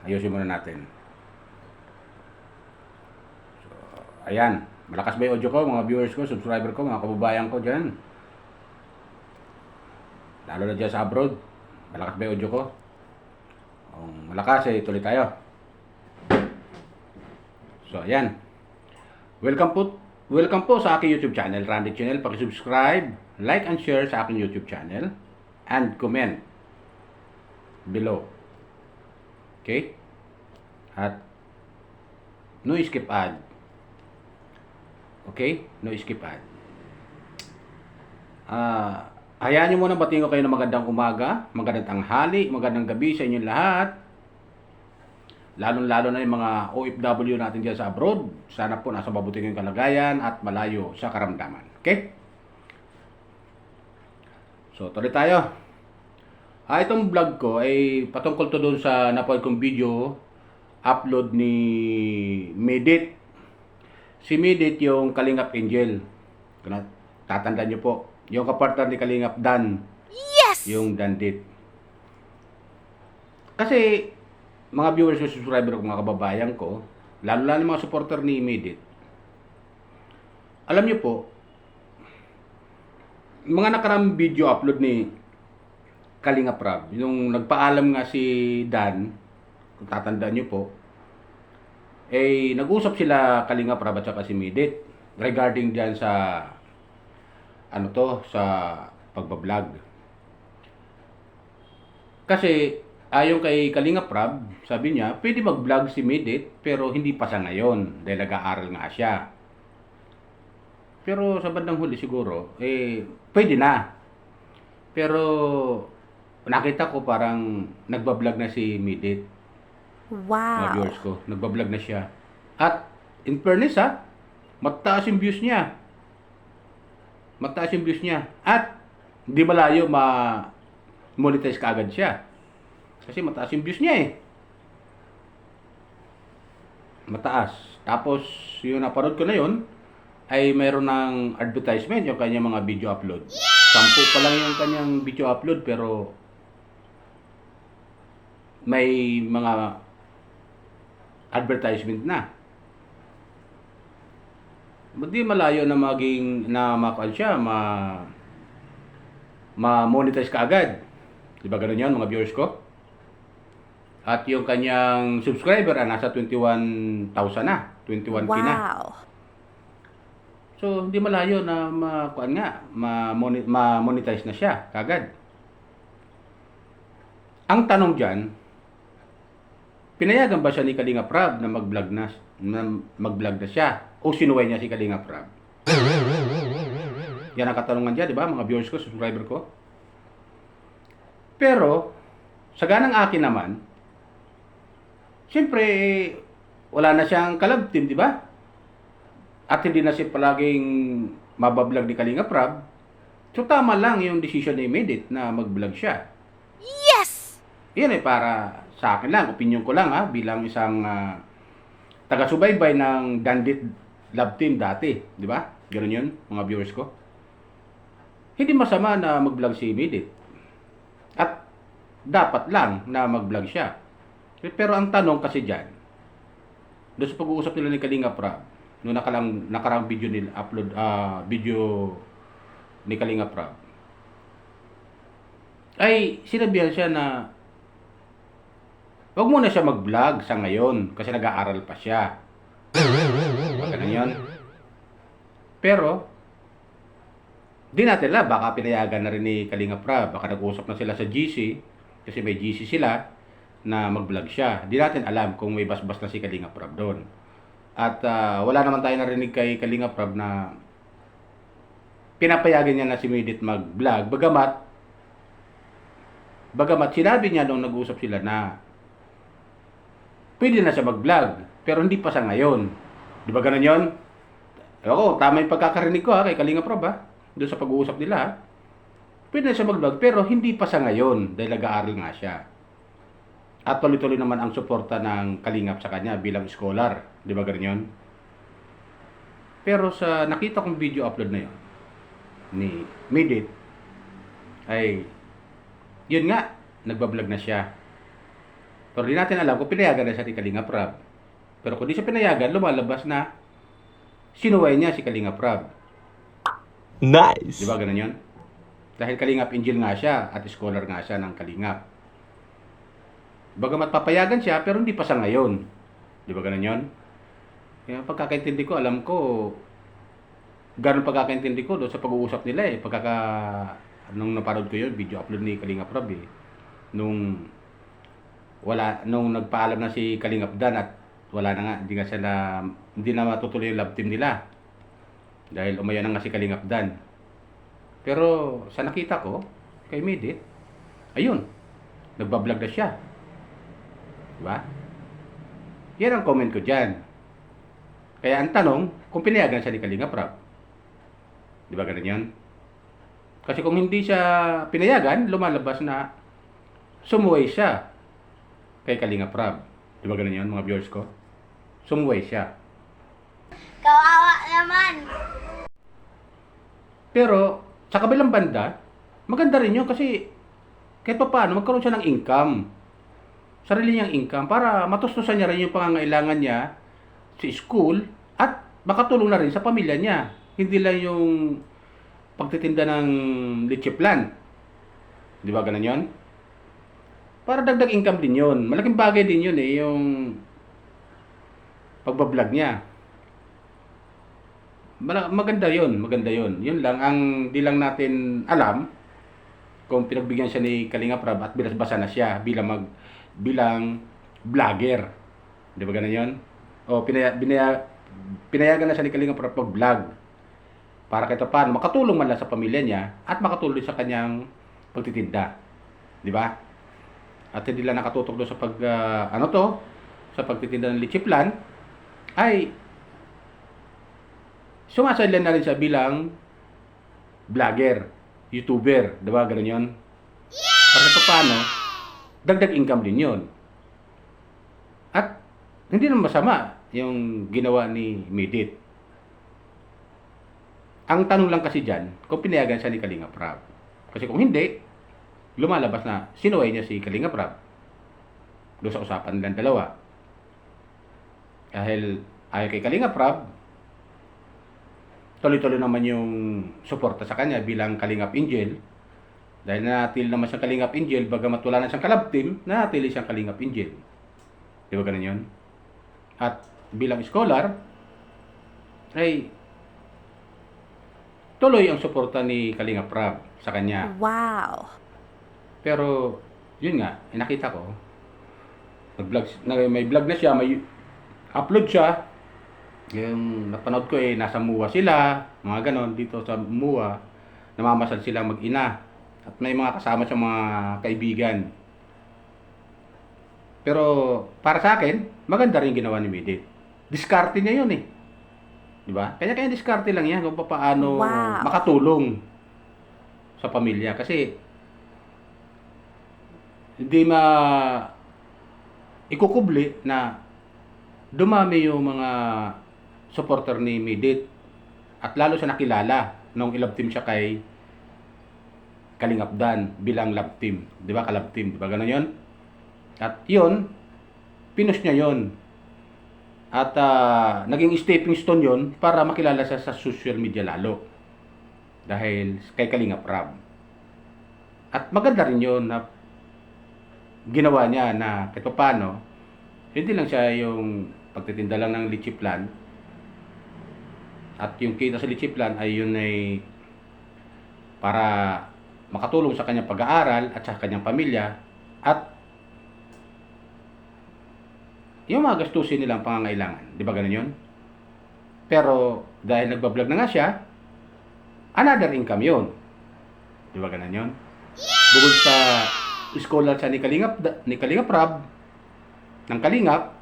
Ayusin muna natin. Ayan. Malakas ba yung audio ko, mga viewers ko, subscriber ko, mga kababayan ko dyan? Lalo na dyan sa abroad. Malakas ba yung audio ko? Kung malakas, tuloy tayo. So, ayan. Welcome po, welcome po sa aking YouTube channel, Randy Channel. Paki-subscribe, like and share sa aking YouTube channel, and comment below. Okay? At no skip ad. Okay? No skip ad. Hayaan nyo muna batiin ko kayo ng magandang umaga, magandang tanghali, magandang gabi sa inyong lahat. Lalo-lalo na yung mga OFW natin dyan sa abroad. Sana po nasa mabuting yung kalagayan at malayo sa karamdaman. Okay? So, tuloy tayo. Itong vlog ko ay patungkol to doon sa napanood kong video upload ni Medit. Si Medit yung Kalingap Angel. Tatandaan nyo po. Yung kapartner ni Kalingap Dan. Yes! Yung Dandit. Kasi mga viewers ko, subscriber ko, mga kababayan ko, lalo yung mga supporter ni Medit. Alam nyo po, mga nakarang video upload ni Kalingap Rab, yung nagpaalam nga si Dan, kung tatandaan nyo po, nag-usap sila Kalingap Rab at saka si Medit regarding dyan sa sa pagbablog. Kasi ayon kay Kalingap Rab, sabi niya, pwede mag-vlog si Medit pero hindi pa sa ngayon dahil nag-aaral nga siya. Pero sa bandang huli siguro, pwede na. Pero nakita ko parang nagbablog na si Medit. Mga viewers Wow. ko, nagbablog na siya. At in fairness mataas yung views niya. Mataas yung views niya. At di malayo monetize kaagad siya. Kasi mataas yung views niya Mataas. Tapos, yung napanood ko na yun, ay mayroon ng advertisement yung kanyang mga video upload. 10 pa lang yung kanyang video upload pero may mga advertisement na. Hindi malayo na makuan siya, ma-monetize kaagad. Di ba ganun yun, mga viewers ko? At yung kanyang subscriber nasa 21,000 na. 21K na. Wow. So, hindi malayo na ma-monetize na siya kagad. Ang tanong dyan, pinayagan ba siya ni Kalingap Rab na mag-vlog na siya? O sinuway niya si Kalingap Rab? Yan ang katanungan dyan, di ba? Mga viewers ko, subscriber ko. Pero, sa ganang akin naman, siyempre, wala na siyang kalab team, di ba? At hindi na siya palaging mabablog ni Kalingap Rab. So, tama lang yung decision ni Medit na mag-vlog siya. Yes! Yan para sa akin lang, opinion ko lang bilang isang taga-subaybay ng Dandit Love Team dati. Di ba? Ganun yun, mga viewers ko. Hindi masama na mag-vlog si Medit. At dapat lang na mag-vlog siya. Pero ang tanong kasi dyan, doon sa pag-uusap nila ni Kalingap Rab, noong nakarang video nila upload video ni Kalingap Rab, ay sinabihan siya na wag muna siya mag-vlog sa ngayon kasi nag-aaral pa siya. Ganun yun. Pero di natin baka pinayagan na rin ni Kalingap Rab, baka nag-usap na sila sa GC kasi may GC sila na mag-vlog siya. Di natin alam kung may basbas na si Kalingap Rab doon. At wala naman tayo narinig kay Kalingap Rab na pinapayagan niya na si Medit mag-vlog. Bagamat sinabi niya nung nag-usap sila na pwede na siya mag-vlog, pero hindi pa sa ngayon. Di ba ganun yun? Oo, tama yung pagkakarinig ko kay Kalingap Rab doon sa pag-uusap nila. Pwede na siya mag-vlog, pero hindi pa sa ngayon dahil nag-aaral nga siya. At tuloy-tuloy naman ang suporta ng Kalingap sa kanya bilang scholar. Di ba ganun yun? Pero sa nakita kong video upload na yun, ni Medit, ay, yun nga, nagbablog na siya. Pero di natin alam kung pinayagan na siya ni Kalinga Prab. Pero kung di siya pinayagan, lumalabas na sinuway niya si Kalinga Prab. Nice. Di ba ganun yun? Dahil Kalingap Angel nga siya at scholar nga siya ng Kalingap. Bagamat papayagan siya, pero hindi pa sa ngayon. Di ba ganun yun? Kaya pagkakaintindi ko, alam ko, ganun pagkakaintindi ko doon sa pag-uusap nila eh. Nung naparod ko yun, video upload ni Kalinga Prab eh. Nung nagpaalam na si Kalingap Dan at wala na nga, hindi na matutuloy yung love team nila. Dahil umayo na nga si Kalingap Dan. Pero sa nakita ko, kay Midit, ayun, nagbablog na siya. Diba? Yan ang comment ko dyan. Kaya ang tanong, kung pinayagan siya ni Kalinga Prab. Diba ganun yun? Kasi kung hindi siya pinayagan, lumalabas na sumuway siya kay Kalinga Prab. Diba ganun yun, mga viewers ko? Sumuway siya. Kawawa naman. Pero, sa kabilang banda, maganda rin yun kasi kahit pa paano, magkaroon siya ng income. Sarili niyang income para matustusan niya rin yung pangangailangan niya sa school at makatulong na rin sa pamilya niya. Hindi lang yung pagtitinda ng leche plan. Di ba ganun yun? Para dagdag income din yun. Malaking bagay din yun eh, yung pagbablog niya. Maganda yun. Yun lang, ang di lang natin alam kung pinagbigyan siya ni Kalinga Prab at binasbasa na siya bilang vlogger. Di ba ganun yun? O pinayagan na siya ni Kalinga Prab pag-vlog para kahit paano makatulong man lang sa pamilya niya at makatulong sa kanyang pagtitinda. Di ba? At hindi lang nakatutok doon sa sa pagtitinda ng leche plan, ay sumasailan na rin siya bilang vlogger, YouTuber, diba? Ganun yun. Para sa paano, dagdag income din yun. At hindi naman masama yung ginawa ni Midit. Ang tanong lang kasi dyan, kung pinayagan siya ni Kalinga Prab. Kasi kung hindi, lumalabas na sinuway niya si Kalinga Prab. Doon sa usapan nilang dalawa. Dahil ayaw kay Kalinga Prab, tuloy-tuloy naman yung suporta sa kanya bilang Kalingap Angel. Dahil nanatili naman siyang Kalingap Angel, bagamat wala na siyang kalab team, nanatili siyang Kalingap Angel. Di ba ganun yun? At bilang scholar, ay tuloy ang suporta ni Kalinga Prab sa kanya. Wow. Pero, yun nga, nakita ko, may vlog na siya, may upload siya. Yung napanood ko nasa MUA sila, mga ganon, dito sa MUA, namamasal sila mag-ina. At may mga kasama siyang mga kaibigan. Pero, para sa akin, maganda rin ginawa ni Midit. Diskarte niya yun eh. Diba? Kanya-kanya diskarte lang yan kung paano makatulong sa pamilya. Kasi, hindi ikukubli na dumami yung mga supporter ni Midit at lalo siya nakilala nung i-love team siya kay Kalingap Dan bilang love team. Di ba? Ka-love team. Di ba? Ganun yun? At yun, pinush niya yun. At naging stepping stone yun para makilala siya sa social media lalo. Dahil kay Kalingap Prab. At maganda rin yun na ginawa niya na kahit paano, hindi lang siya yung pagtitinda lang ng leche plan at yung kita sa leche plan ay yun ay para makatulong sa kanyang pag-aaral at sa kanyang pamilya at yung mga gastusin nilang pangangailangan. Di ba ganun yun? Pero dahil nagbablog na nga siya, another income yun. Di ba ganun yun? Bukod sa scholar siya ni Kalingap Prab ng Kalingap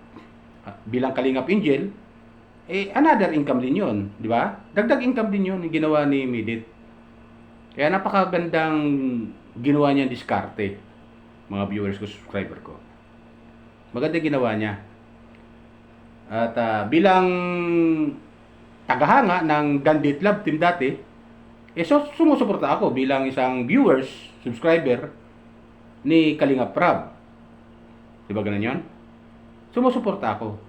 bilang Kalingap Angel, another income din yun, di ba? Dagdag income din yun yung ginawa ni Midit. Kaya napakagandang ginawa niya diskarte, mga viewers ko, subscriber ko. Maganda ginawa niya. At bilang tagahanga ng Gandit Love Team dati, sumusuporta ako bilang isang viewers, subscriber ni Kalingap Prab. Di ba ganun yun? Sumusuporta ako.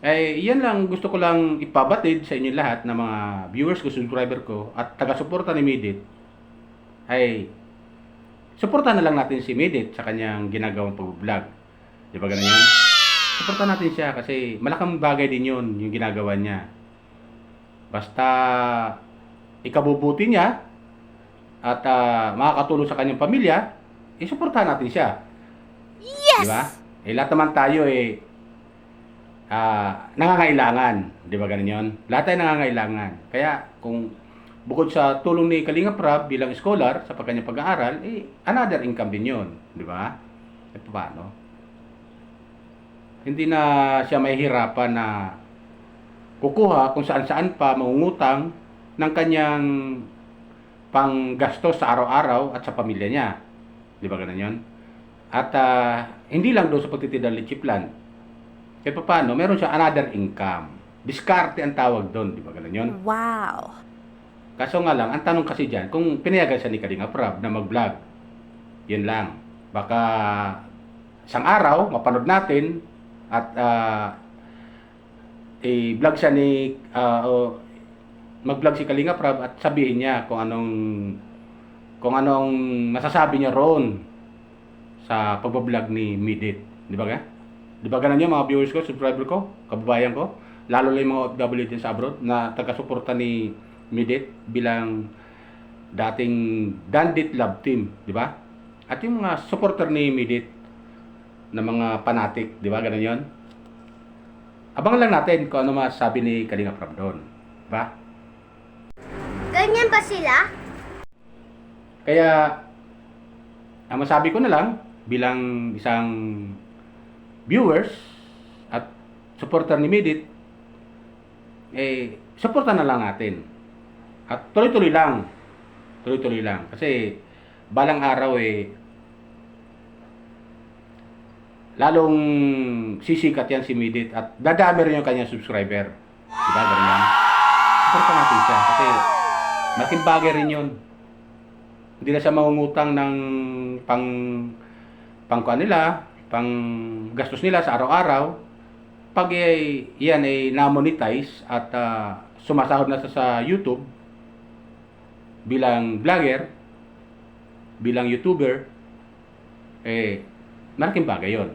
Eh, yan lang gusto ko lang ipabatid sa inyo lahat na mga viewers ko, subscriber ko, at taga-suporta ni Midit. Ay, suportahan na lang natin si Midit sa kanyang ginagawang pag-vlog. Di ba ganun yun? Suportahan natin siya kasi malaking bagay din yun, yung ginagawa niya. Basta ikabubuti niya at makakatulong sa kanyang pamilya, isuportahan natin siya. Yes! Di ba? Eh, lahat naman tayo nangangailangan. Di ba ganun yun? Lahat tayo nangangailangan. Kaya kung bukod sa tulong ni Kalinga Prab bilang scholar sa kanyang pag-aaral, another income din yun. Di ba? E paano? Hindi na siya mahihirapan na kukuha kung saan-saan pa mangungutang ng kanyang panggastos sa araw-araw at sa pamilya niya. Di ba ganun yun? At hindi lang doon sa pagtitinda ng chiplan. Kahit pa paano, meron siya another income. Diskarte ang tawag doon. Di ba ganun yun? Wow! Kaso nga lang, ang tanong kasi dyan, kung pinayagan siya ni Kalinga Prab na mag-vlog, yun lang. Baka isang araw, mapanood natin, at i-vlog siya mag-vlog si Kalinga Prab at sabihin niya kung anong masasabi niya roon sa pagbablog ni Midit. Di ba ga? Di ba ganun yun mga viewers ko, subscriber ko, kababayan ko, lalo lang yung mga OFW din sa abroad na taga-suporta ni Midit bilang dating Dandit Love Team, di ba? At yung mga supporter ni Midit na mga fanatic, di ba? Ganun yun. Abangan lang natin kung ano masasabi ni Kalinga Prab doon. Di ba? Ganyan ba sila? Kaya, ang masabi ko na lang bilang isang viewers at supporter ni Midit, supportan na lang natin. At tuloy-tuloy lang. Tuloy-tuloy lang. Kasi, balang araw lalong sisikat yan si Midit at dadami rin yung kanyang subscriber. Diba? Ganyan. Supportan natin siya kasi malaking bagay rin yun. Hindi na siya mangungutang ng pang gastos nila sa araw-araw. Pag yan ay na-monetize at sumasahod na sa YouTube bilang vlogger, bilang YouTuber, malaking bagay yun.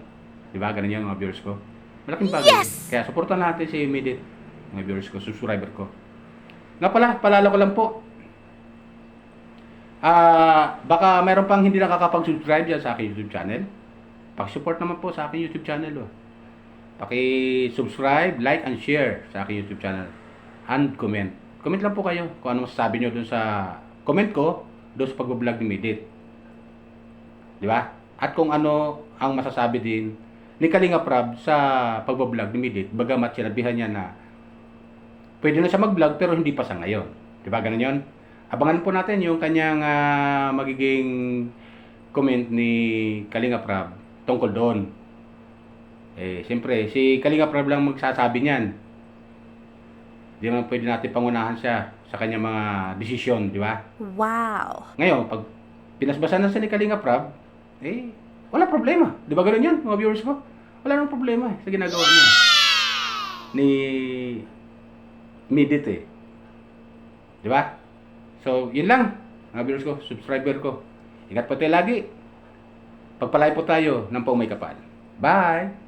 Diba? Ganun yung mga viewers ko. Malaking bagay. Yes! Kaya supportan natin si Midit, mga viewers ko, subscriber ko. Nga pala, palala ko lang po. Baka mayroon pang hindi nakakapag-subscribe dyan sa aking YouTube channel. Pag-support naman po sa aking YouTube channel. Paki-subscribe, like, and share sa aking YouTube channel. And comment. Comment lang po kayo kung ano masasabi nyo dun sa comment ko doon sa pag-vlog ni Midit. Di ba? At kung ano ang masasabi din ni Kalinga Prab sa pag-vlog ni Midit, bagamat sinabihan niya na pwede na siya mag-vlog pero hindi pa sa ngayon. Di ba? Ganun yun. Abangan po natin yung kanyang magiging comment ni Kalinga Prab tungkol doon. Siyempre, si Kalinga Prab lang magsasabi niyan. Di naman pwede natin pangunahan siya sa kanyang mga desisyon, di ba? Wow! Ngayon, pag pinasbasan na siya ni Kalinga Prab, wala problema. Di ba ganun yun, mga viewers ko? Wala nang problema sa ginagawa niya. Ni Midit Di ba? So, yun lang, mga viewers ko, subscriber ko. Ingat po tayo lagi. Pagpalay po tayo ng pang may kapal. Bye!